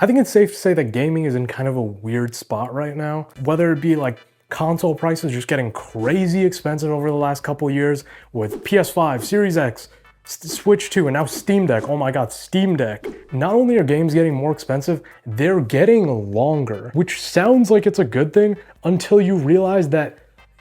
I think it's safe to say that gaming is in kind of a weird spot right now, whether it be like console prices just getting crazy expensive over the last couple years with PS5, Series X, Switch 2, and now Steam Deck. Oh my god, Steam Deck. Not only are games getting more expensive, they're getting longer, which sounds like it's a good thing until you realize that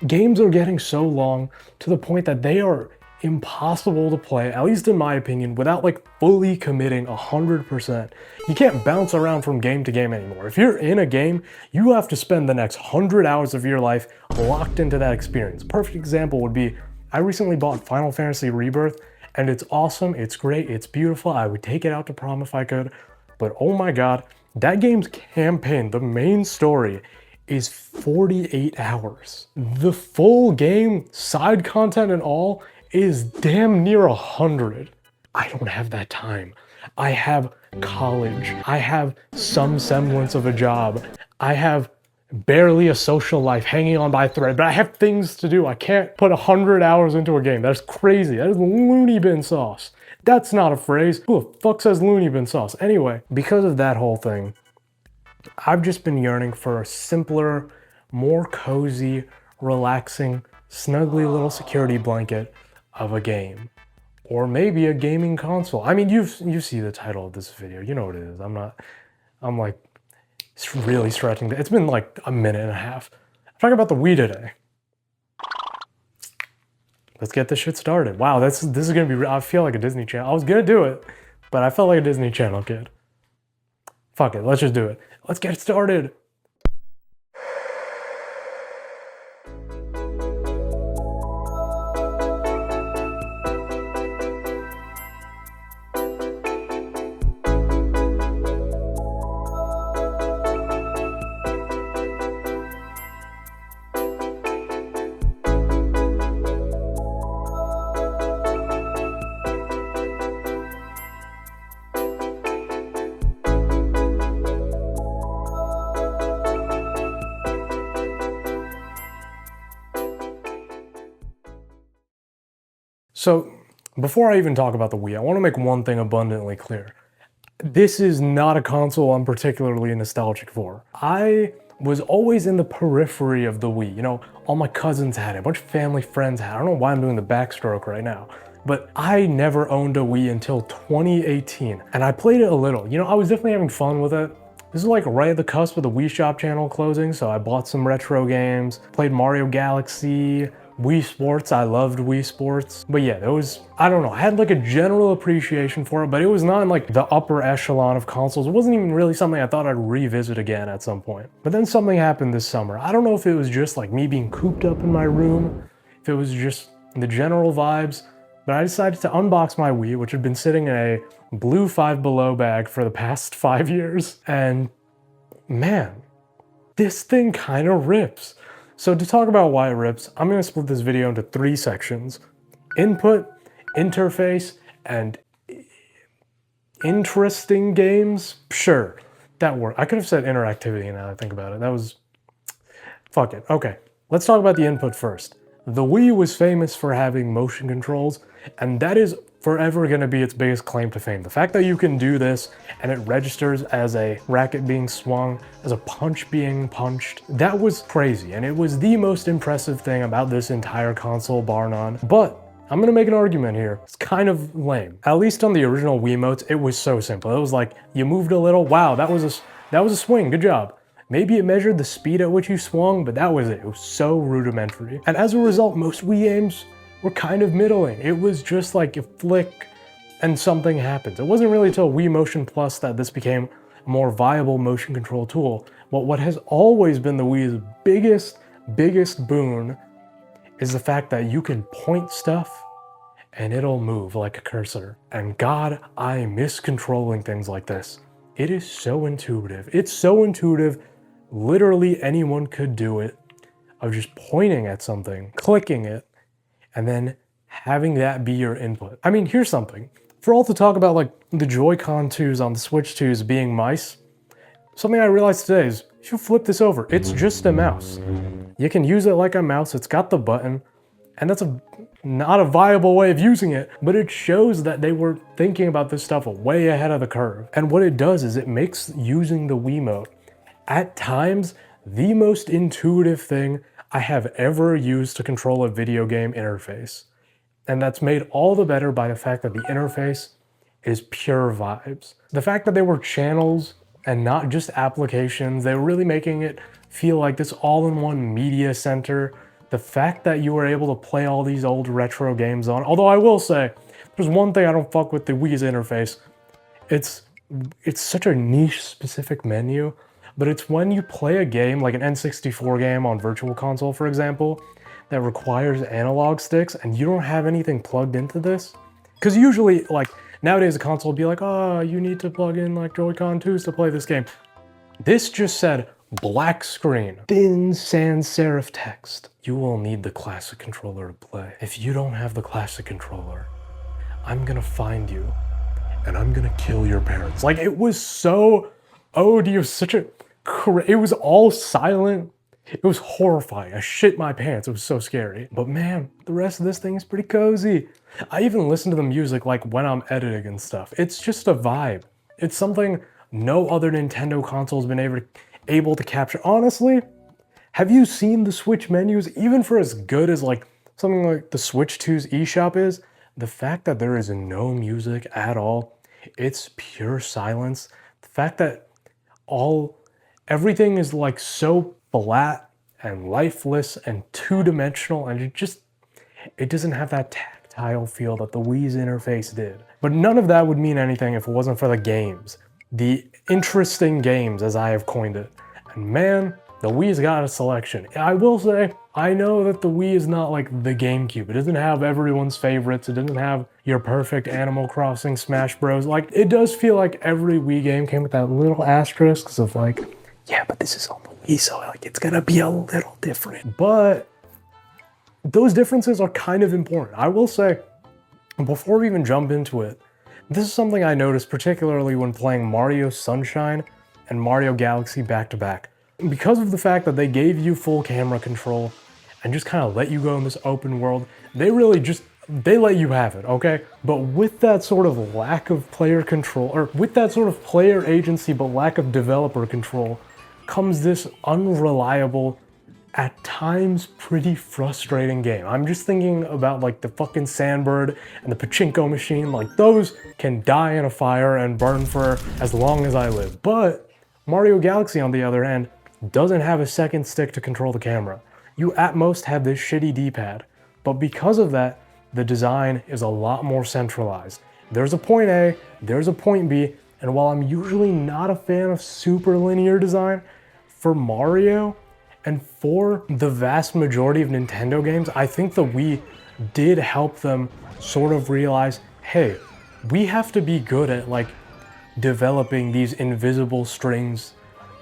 games are getting so long to the point that they are impossible to play, at least in my opinion, without like fully committing 100%. You can't bounce around from game to game anymore. If you're in a game, you have to spend the next 100 hours of your life locked into that experience. Perfect example would be, I recently bought Final Fantasy Rebirth, and it's awesome, it's great, it's beautiful. I would take it out to prom if I could, but oh my god, that game's campaign, the main story, is 48 hours. The full game, side content and all, is damn near 100. I don't have that time. I have college. I have some semblance of a job. I have barely a social life hanging on by a thread, but I have things to do. I can't put 100 hours into a game. That's crazy. That is loony bin sauce. That's not a phrase. Who the fuck says loony bin sauce? Anyway, because of that whole thing, I've just been yearning for a simpler, more cozy, relaxing, snuggly little security blanket of a game, or maybe a gaming console. I mean, you see the title of this video, you know what it is. I'm like really stretching. It's been like a minute and a half. I'm talking about the Wii today. Let's get this shit started. Wow, this is gonna be, I feel like a Disney Channel. I was gonna do it, but I felt like a Disney Channel kid. Fuck it, let's just do it. Let's get it started. So, before I even talk about the Wii, I want to make one thing abundantly clear. This is not a console I'm particularly nostalgic for. I was always in the periphery of the Wii. You know, all my cousins had it, a bunch of family friends had it. I don't know why I'm doing the backstroke right now, but I never owned a Wii until 2018, and I played it a little. You know, I was definitely having fun with it. This is like right at the cusp of the Wii Shop channel closing, so I bought some retro games, played Mario Galaxy, Wii Sports. I loved Wii Sports. But yeah, it was, I don't know, I had like a general appreciation for it, but it was not in like the upper echelon of consoles. It wasn't even really something I thought I'd revisit again at some point. But then something happened this summer. I don't know if it was just like me being cooped up in my room, if it was just the general vibes, but I decided to unbox my Wii, which had been sitting in a blue Five Below bag for the past 5 years. And man, this thing kind of rips. So to talk about why it rips, I'm going to split this video into 3 sections. Input, interface, and interesting games. Sure, that worked. I could have said interactivity now that I think about it. That was, fuck it. Okay, let's talk about the input first. The Wii was famous for having motion controls, and that is forever going to be its biggest claim to fame. The fact that you can do this and it registers as a racket being swung, as a punch being punched, that was crazy, and it was the most impressive thing about this entire console, bar none. But I'm gonna make an argument here. It's kind of lame. At least on the original Wiimotes, it was so simple. It was like, you moved a little, wow, that was a swing, good job. Maybe it measured the speed at which you swung, but that was it. It was so rudimentary. And as a result, most Wii games were kind of middling. It was just like a flick and something happens. It wasn't really until Wii Motion Plus that this became a more viable motion control tool. But what has always been the Wii's biggest boon is the fact that you can point stuff and it'll move like a cursor. And God, I miss controlling things like this. It is so intuitive. It's so intuitive, literally anyone could do it, of just pointing at something, clicking it, and then having that be your input. I mean, here's something. For all the talk about like the Joy-Con 2s on the Switch 2s being mice, something I realized today is you should flip this over. It's just a mouse. You can use it like a mouse, it's got the button, and that's a not a viable way of using it, but it shows that they were thinking about this stuff way ahead of the curve. And what it does is it makes using the Wiimote at times the most intuitive thing I have ever used to control a video game interface. And that's made all the better by the fact that the interface is pure vibes. The fact that they were channels and not just applications, they were really making it feel like this all-in-one media center. The fact that you were able to play all these old retro games on, although I will say, there's one thing I don't fuck with the Wii's interface. It's such a niche specific menu, but it's when you play a game like an N64 game on Virtual Console, for example, that requires analog sticks and you don't have anything plugged into this. Because usually, like, nowadays a console would be like, oh, you need to plug in like Joy-Con 2s to play this game. This just said black screen, thin sans serif text. You will need the classic controller to play. If you don't have the classic controller, I'm gonna find you and I'm gonna kill your parents. Like, it was so odious, such a, it was all silent. It was horrifying. I shit my pants. It was so scary. But man, the rest of this thing is pretty cozy. I even listen to the music like when I'm editing and stuff. It's just a vibe. It's something no other Nintendo console has been able to capture. Honestly, have you seen the Switch menus? Even for as good as like something like the Switch 2's eShop is, the fact that there is no music at all, it's pure silence. The fact that everything is like so flat and lifeless and two-dimensional, and it doesn't have that tactile feel that the Wii's interface did. But none of that would mean anything if it wasn't for the games. The interesting games, as I have coined it. And man, the Wii's got a selection. I will say, I know that the Wii is not like the GameCube. It doesn't have everyone's favorites. It doesn't have your perfect Animal Crossing, Smash Bros. Like, it does feel like every Wii game came with that little asterisk of like, yeah, but this is on the Wii, so like it's gonna be a little different. But those differences are kind of important. I will say, before we even jump into it, this is something I noticed particularly when playing Mario Sunshine and Mario Galaxy back to back. Because of the fact that they gave you full camera control and just kind of let you go in this open world, they let you have it, okay? But with that sort of lack of player control, or with that sort of player agency but lack of developer control, comes this unreliable, at times pretty frustrating game. I'm just thinking about like the fucking Sandbird and the pachinko machine. Like, those can die in a fire and burn for as long as I live. But Mario Galaxy, on the other hand, doesn't have a second stick to control the camera. You at most have this shitty D-pad. But because of that, the design is a lot more centralized. There's a point A, there's a point B, and while I'm usually not a fan of super linear design, for Mario and for the vast majority of Nintendo games, I think the Wii did help them sort of realize, hey, we have to be good at like developing these invisible strings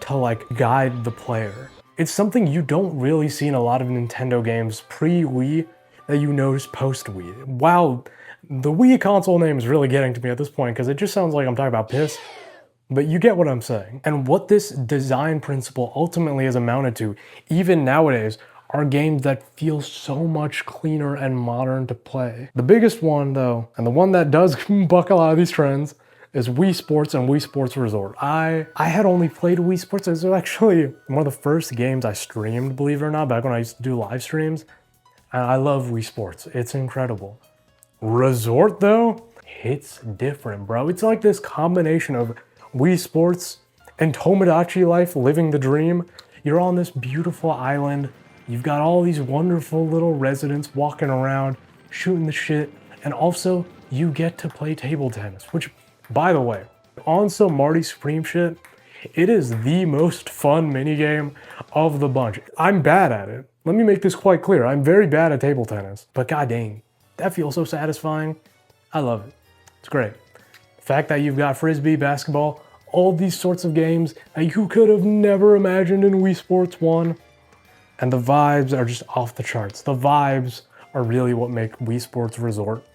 to like guide the player. It's something you don't really see in a lot of Nintendo games pre-Wii that you notice post-Wii. Wow, the Wii console name is really getting to me at this point because it just sounds like I'm talking about piss. But you get what I'm saying. And what this design principle ultimately has amounted to, even nowadays, are games that feel so much cleaner and modern to play. The biggest one, though, and the one that does buck a lot of these trends, is Wii Sports and Wii Sports Resort. I had only played Wii Sports. It was actually one of the first games I streamed, believe it or not, back when I used to do live streams. And I love Wii Sports. It's incredible. Resort, though, it's different, bro. It's like this combination of Wii Sports and Tomodachi Life, living the dream. You're on this beautiful island. You've got all these wonderful little residents walking around, shooting the shit. And also, you get to play table tennis, which, by the way, on some Marty Supreme shit, it is the most fun minigame of the bunch. I'm bad at it. Let me make this quite clear. I'm very bad at table tennis. But god dang, that feels so satisfying. I love it. It's great. The fact that you've got Frisbee, basketball, all these sorts of games that you could have never imagined in Wii Sports 1. And the vibes are just off the charts. The vibes are really what make Wii Sports Resort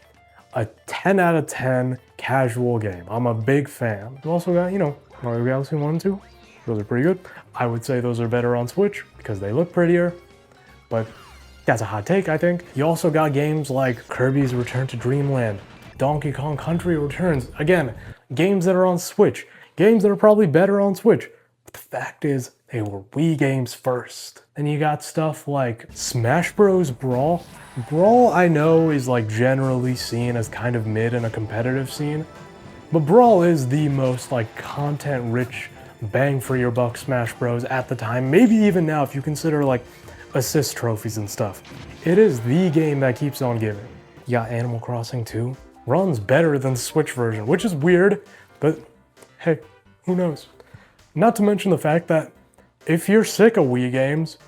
a 10 out of 10 casual game. I'm a big fan. You also got, Mario Galaxy 1 and 2. Those are pretty good. I would say those are better on Switch because they look prettier. But That's a hot take, I think. You also got games like Kirby's Return to Dreamland, Donkey Kong Country Returns. Again, games that are on Switch, games that are probably better on Switch. But the fact is, they were Wii games first. Then you got stuff like Smash Bros. Brawl. Brawl, I know, is like generally seen as kind of mid in a competitive scene, but Brawl is the most like content-rich, bang for your buck Smash Bros. At the time, maybe even now if you consider like assist trophies and stuff. It is the game that keeps on giving. You got Animal Crossing 2. Runs better than the Switch version, which is weird, but hey, who knows? Not to mention the fact that if you're sick of Wii games,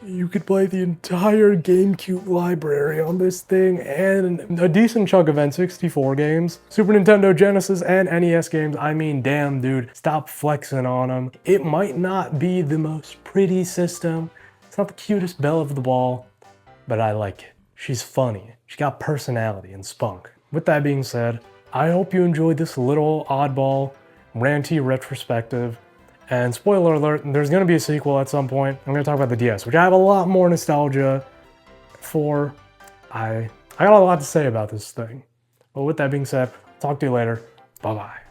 you could play the entire GameCube library on this thing and a decent chunk of N64 games, Super Nintendo, Genesis, and NES games. I mean, damn, dude, stop flexing on them. It might not be the most pretty system. It's not the cutest belle of the ball, but I like it. She's funny. She got personality and spunk. With that being said, I hope you enjoyed this little oddball, ranty retrospective. And spoiler alert, there's gonna be a sequel at some point. I'm gonna talk about the DS, which I have a lot more nostalgia for. I got a lot to say about this thing. But with that being said, talk to you later. Bye-bye.